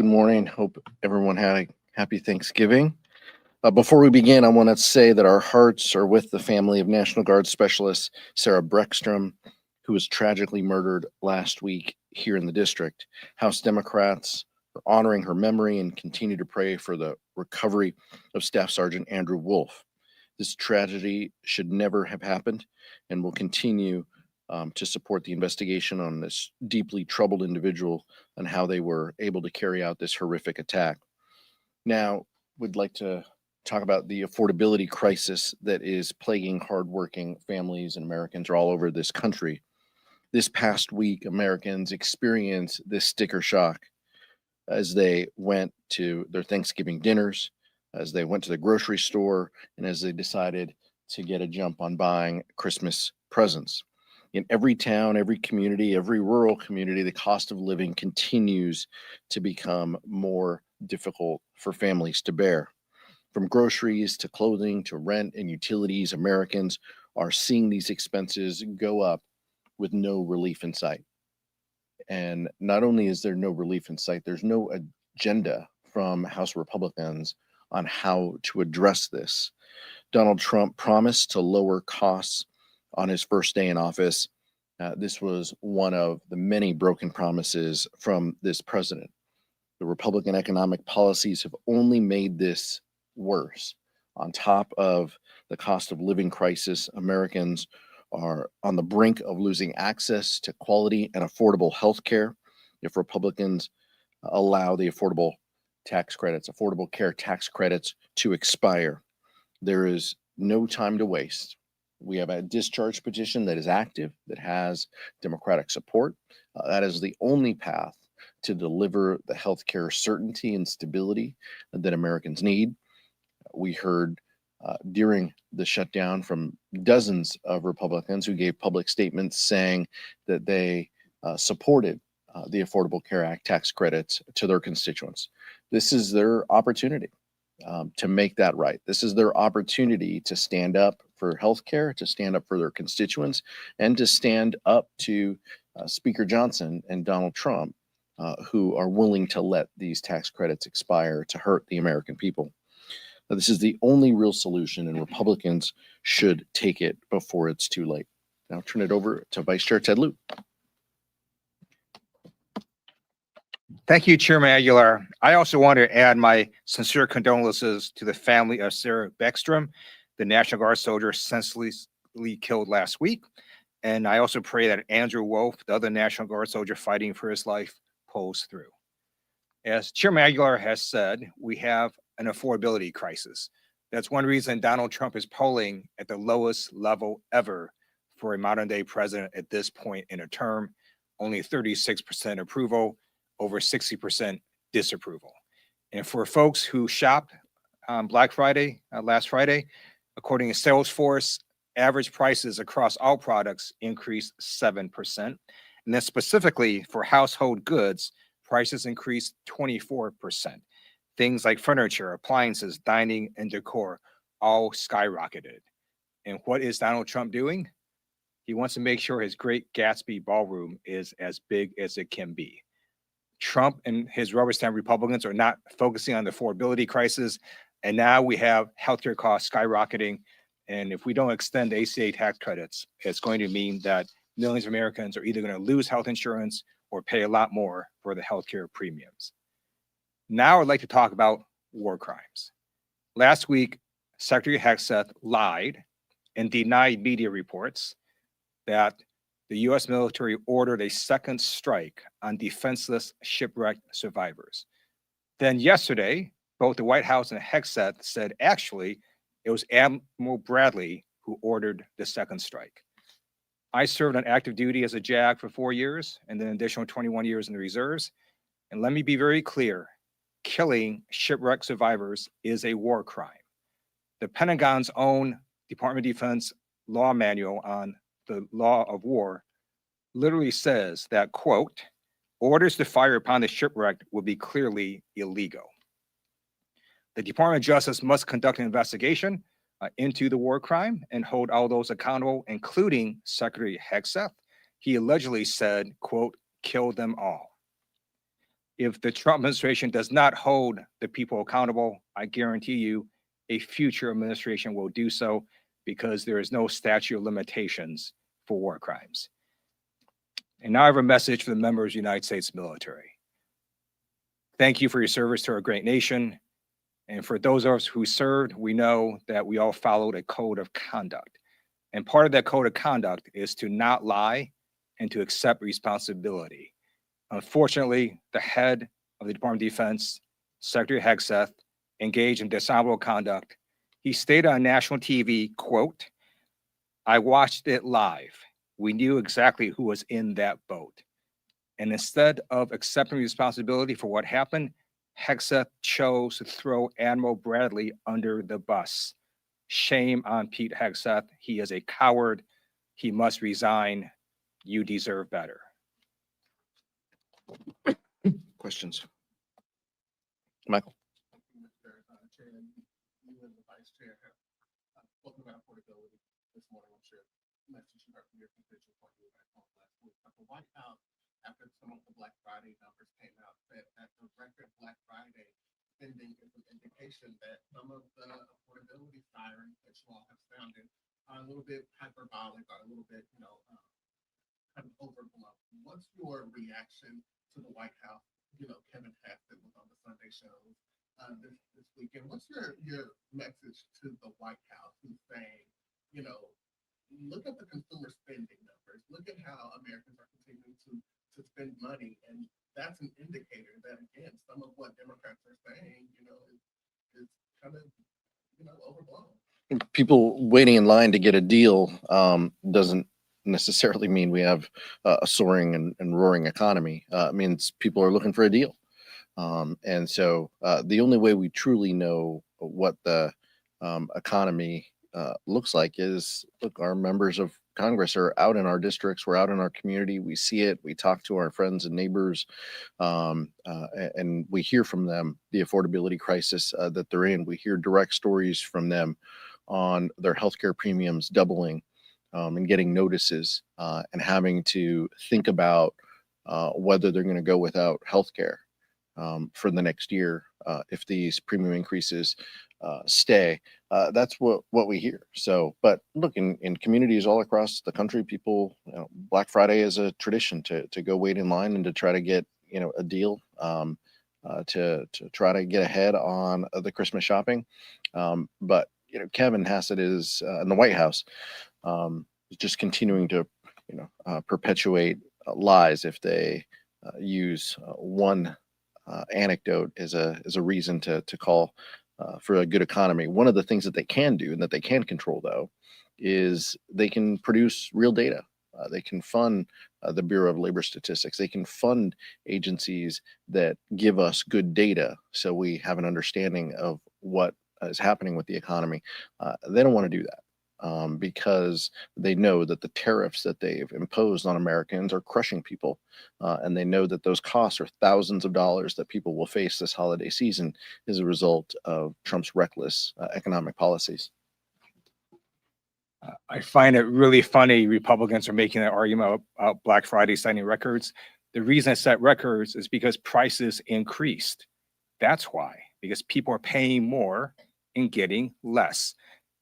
Good morning. Hope everyone had a happy Thanksgiving. Before we begin, I want to say that our hearts are with the family of National Guard Specialist Sarah Breckstrom, who was tragically murdered last week here in the district. House Democrats are honoring her memory and continue to pray for the recovery of Staff Sergeant Andrew Wolf. This tragedy should never have happened, and will continue to support the investigation on this deeply troubled individual and how they were able to carry out this horrific attack. Now, we'd like to talk about the affordability crisis that is plaguing hardworking families and Americans all over this country. This past week, Americans experienced this sticker shock as they went to their Thanksgiving dinners, as they went to the grocery store, and as they decided to get a jump on buying Christmas presents. In every town, every community, every rural community, the cost of living continues to become more difficult for families to bear. From groceries to clothing to rent and utilities, Americans are seeing these expenses go up with no relief in sight. And not only is there no relief in sight, there's no agenda from House Republicans on how to address this. Donald Trump promised to lower costs on his first day in office. This was one of the many broken promises from this president. The Republican economic policies have only made this worse. On top of the cost of living crisis, Americans are on the brink of losing access to quality and affordable health care if Republicans allow the affordable care tax credits to expire. There is no time to waste. We have a discharge petition that is active, that has Democratic support. That is the only path to deliver the healthcare certainty and stability that Americans need. We heard during the shutdown from dozens of Republicans who gave public statements saying that they supported the Affordable Care Act tax credits to their constituents. This is their opportunity to make that right. This is their opportunity to stand up for healthcare, to stand up for their constituents, and to stand up to Speaker Johnson and Donald Trump, who are willing to let these tax credits expire to hurt the American people. Now, this is the only real solution, and Republicans should take it before it's too late. Now I'll turn it over to Vice Chair Ted Lieu. Thank you, Chairman Aguilar. I also want to add my sincere condolences to the family of Sarah Breckstrom, the National Guard soldier senselessly killed last week. And I also pray that Andrew Wolf, the other National Guard soldier fighting for his life, pulls through. As Chairman Aguilar has said, we have an affordability crisis. That's one reason Donald Trump is polling at the lowest level ever for a modern day president at this point in a term. Only 36% approval, over 60% disapproval. And for folks who shopped on Black Friday, last Friday, according to Salesforce, average prices across all products increased 7%. And then specifically for household goods, prices increased 24%. Things like furniture, appliances, dining, and decor all skyrocketed. And what is Donald Trump doing? He wants to make sure his Great Gatsby ballroom is as big as it can be. Trump and his rubber stamp Republicans are not focusing on the affordability crisis. And now we have healthcare costs skyrocketing. And if we don't extend the ACA tax credits, it's going to mean that millions of Americans are either going to lose health insurance or pay a lot more for the healthcare premiums. Now I'd like to talk about war crimes. Last week, Secretary Hegseth lied and denied media reports that the U.S. military ordered a second strike on defenseless shipwrecked survivors. Then yesterday, both the White House and Hegseth said actually it was Admiral Bradley who ordered the second strike. I served on active duty as a JAG for 4 years and then an additional 21 years in the reserves. And let me be very clear, killing shipwrecked survivors is a war crime. The Pentagon's own Department of Defense law manual on the law of war literally says that, quote, orders to fire upon the shipwrecked will be clearly illegal. The Department of Justice must conduct an investigation into the war crime and hold all those accountable, including Secretary Hegseth. He allegedly said, quote, kill them all. If the Trump administration does not hold the people accountable, I guarantee you a future administration will do so because there is no statute of limitations for war crimes. And now I have a message for the members of the United States military. Thank you for your service to our great nation. And for those of us who served, we know that we all followed a code of conduct. And part of that code of conduct is to not lie and to accept responsibility. Unfortunately, the head of the Department of Defense, Secretary Hegseth, engaged in dishonorable conduct. He stated on national TV, quote, "I watched it live. We knew exactly who was in that boat." And instead of accepting responsibility for what happened, Hegseth chose to throw Admiral Bradley under the bus. Shame on Pete Hegseth. He is a coward. He must resign. You deserve better. Questions? Michael? You and the vice chair have spoken about affordability this morning. I'm sure message you heard from your constituents when you were back home last week. But the White House, after some of the Black Friday numbers came out, said that the record Black Friday spending is an indication that some of the affordability sirens that you all have sounded are a little bit hyperbolic, or a little bit, kind of overblown. What's your reaction to the White House? Kevin Hackett was on the Sunday show this weekend. What's your message to the White House, who's saying, look at the consumer spending numbers, look at how Americans are continuing to spend money, and that's an indicator that, again, some of what Democrats are saying, is kind of, overblown. People waiting in line to get a deal doesn't necessarily mean we have a soaring and roaring economy. It means people are looking for a deal. And so the only way we truly know what the economy looks like is, look, our members of Congress are out in our districts, we're out in our community, we see it, we talk to our friends and neighbors, and we hear from them the affordability crisis that they're in. We hear direct stories from them on their healthcare premiums doubling, and getting notices, and having to think about whether they're going to go without healthcare for the next year if these premium increases stay. That's what we hear. So, but look, in communities all across the country, people, Black Friday is a tradition to go wait in line and to try to get a deal, to try to get ahead on the Christmas shopping. But Kevin Hassett is in the White House, just continuing to perpetuate lies. If they use one anecdote as a reason to call for a good economy. One of the things that they can do and that they can control, though, is they can produce real data. They can fund the Bureau of Labor Statistics. They can fund agencies that give us good data so we have an understanding of what is happening with the economy. They don't want to do that. Because they know that the tariffs that they've imposed on Americans are crushing people. And they know that those costs are thousands of dollars that people will face this holiday season as a result of Trump's reckless economic policies. I find it really funny Republicans are making that argument about Black Friday setting records. The reason it set records is because prices increased. That's why, because people are paying more and getting less.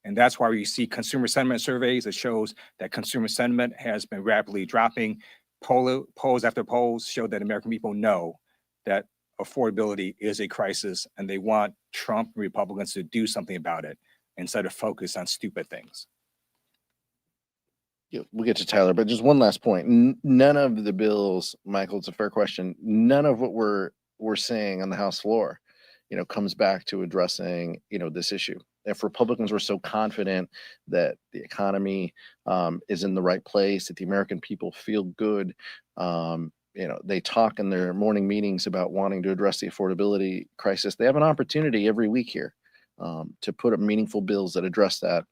And that's why you see consumer sentiment surveys that shows that consumer sentiment has been rapidly dropping. Polls after polls show that American people know that affordability is a crisis and they want Trump and Republicans to do something about it instead of focus on stupid things. Yeah, we'll get to Tyler, but just one last point. None of the bills, Michael, it's a fair question. None of what we're saying on the House floor, comes back to addressing, this issue. If Republicans were so confident that the economy is in the right place, that the American people feel good, they talk in their morning meetings about wanting to address the affordability crisis. They have an opportunity every week here to put up meaningful bills that address that.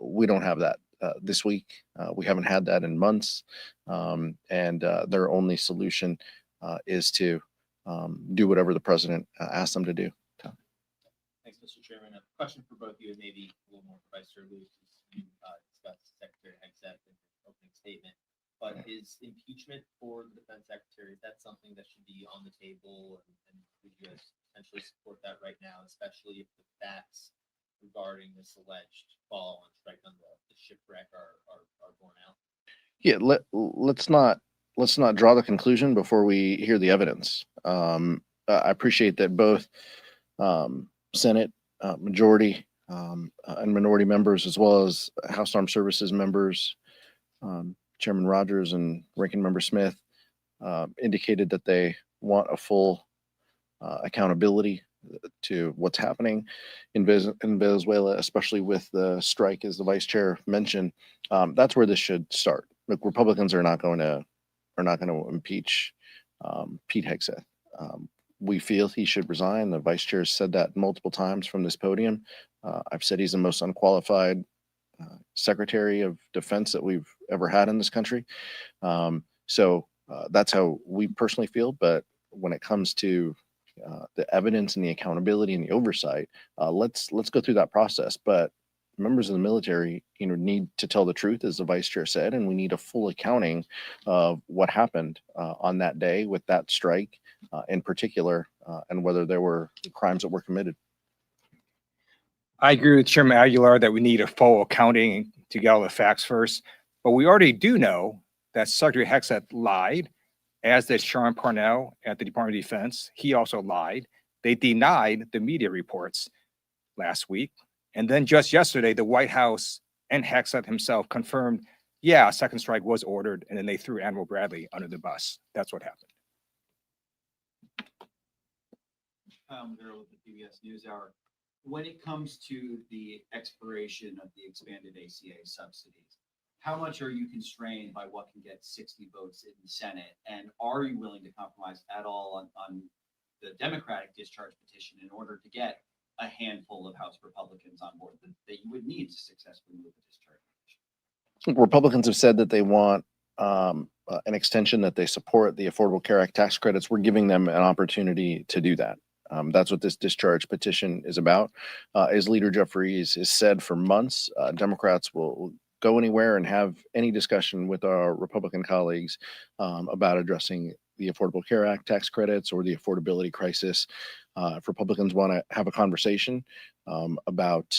We don't have that this week. We haven't had that in months. And their only solution is to do whatever the president asked them to do. Thanks, Mr. Chairman. A question for both of you, and maybe a little more for Vice Chair Lieu, since you discussed Secretary Hegseth in your opening statement. but is impeachment for the defense secretary, is that something that should be on the table? And would you guys potentially support that right now, especially if the facts regarding this alleged fall on strike on the shipwreck are borne out? Yeah, let's not draw the conclusion before we hear the evidence. I appreciate that both Senate majority and minority members, as well as House Armed Services members, Chairman Rogers and Ranking Member Smith, indicated that they want a full accountability to what's happening in Venezuela, especially with the strike, as the vice chair mentioned. That's where this should start. Look, Republicans are not going to impeach Pete Hegseth. We feel he should resign. The vice chair said that multiple times from this podium. I've said he's the most unqualified Secretary of Defense that we've ever had in this country. So that's how we personally feel. But when it comes to the evidence and the accountability and the oversight, let's go through that process. But members of the military, need to tell the truth, as the vice chair said, and we need a full accounting of what happened on that day with that strike in particular, and whether there were crimes that were committed. I agree with Chairman Aguilar that we need a full accounting to get all the facts first. But we already do know that Secretary Hegseth lied, as did Sean Parnell at the Department of Defense. He also lied. They denied the media reports last week. And then just yesterday, the White House and Hegseth himself confirmed, yeah, a second strike was ordered, and then they threw Admiral Bradley under the bus. That's what happened. There with the PBS NewsHour. When it comes to the expiration of the expanded ACA subsidies, how much are you constrained by what can get 60 votes in the Senate? And are you willing to compromise at all on the Democratic discharge petition in order to get a handful of House Republicans on board that you would need to successfully move the discharge petition? Republicans have said that they want an extension, that they support the Affordable Care Act tax credits. We're giving them an opportunity to do that. That's what this discharge petition is about. As Leader Jeffries has said for months, Democrats will go anywhere and have any discussion with our Republican colleagues about addressing the Affordable Care Act tax credits or the affordability crisis. If Republicans want to have a conversation about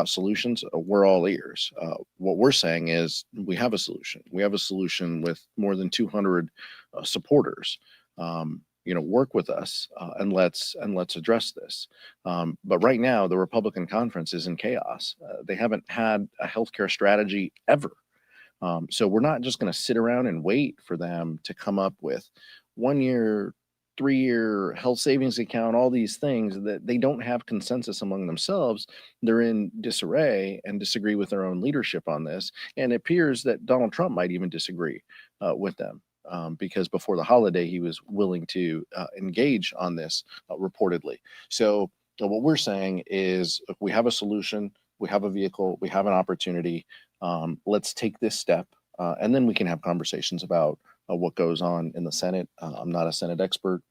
solutions, we're all ears. What we're saying is we have a solution. We have a solution with more than 200 supporters. Work with us and let's address this. But right now, the Republican conference is in chaos. They haven't had a healthcare strategy ever. So we're not just going to sit around and wait for them to come up with 1 year, 3-year health savings account, all these things that they don't have consensus among themselves. They're in disarray and disagree with their own leadership on this. And it appears that Donald Trump might even disagree with them. Because before the holiday, he was willing to engage on this reportedly. So what we're saying is, if we have a solution, we have a vehicle, we have an opportunity. Let's take this step, and then we can have conversations about what goes on in the Senate. I'm not a Senate expert,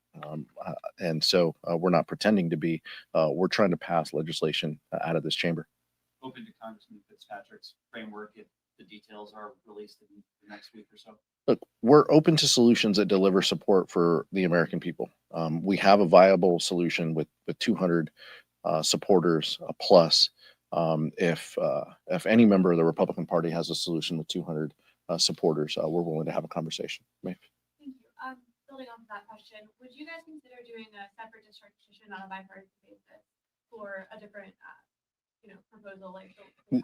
and so we're not pretending to be. We're trying to pass legislation out of this chamber. Open to Congressman Fitzpatrick's framework if the details are released in the next week or so. Look, we're open to solutions that deliver support for the American people. We have a viable solution with 200 supporters plus. If any member of the Republican Party has a solution with 200 supporters, we're willing to have a conversation. Thank you. Building on that question, would you guys consider doing a separate discharge petition on a bipartisan basis for a different, proposal like the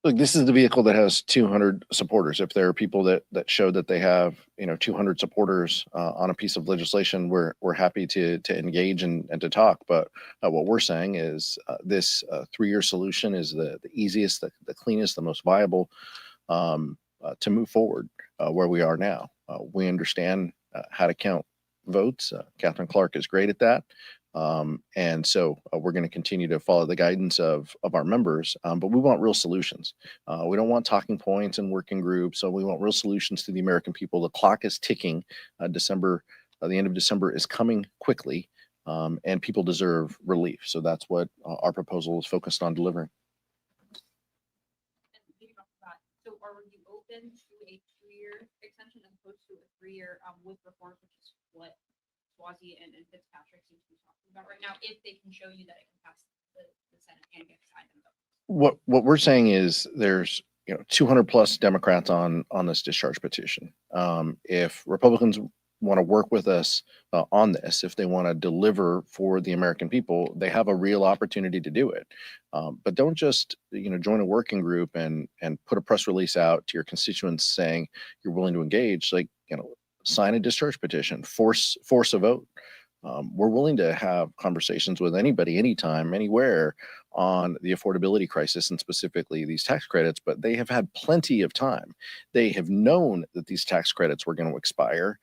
Look, this is the vehicle that has 200 supporters. If there are people that show that they have 200 supporters on a piece of legislation, we're happy to engage and to talk. But what we're saying is this 3-year solution is the easiest, the cleanest, the most viable to move forward where we are now. We understand how to count votes. Catherine Clark is great at that. And so we're going to continue to follow the guidance of our members, but we want real solutions. We don't want talking points and working groups. So we want real solutions to the American people. The clock is ticking. The end of December is coming quickly, and people deserve relief. So that's what our proposal is focused on delivering. So are you open to a 2-year 3-year with reforms, which is what Swazi and Fitzpatrick seem to be talking about right now, if they can show you that it can pass the Senate and get signed them. What we're saying is there's 200 plus Democrats on this discharge petition. If Republicans want to work with us on this, if they want to deliver for the American people, they have a real opportunity to do it. But don't just join a working group and put a press release out to your constituents saying you're willing to engage. Like sign a discharge petition, force a vote. We're willing to have conversations with anybody, anytime, anywhere on the affordability crisis and specifically these tax credits, but they have had plenty of time. They have known that these tax credits were going to expire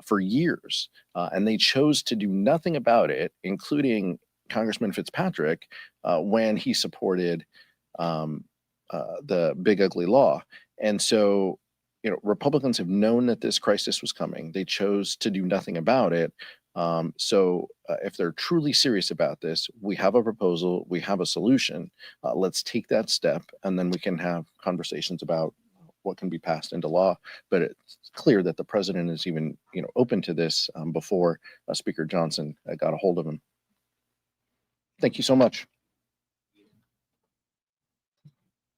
for years, and they chose to do nothing about it, including Congressman Fitzpatrick when he supported the big ugly law. And so, Republicans have known that this crisis was coming. They chose to do nothing about it. So if they're truly serious about this, we have a proposal, we have a solution. Let's take that step, and then we can have conversations about what can be passed into law. But it's clear that the president is even open to this before Speaker Johnson got a hold of him. Thank you so much.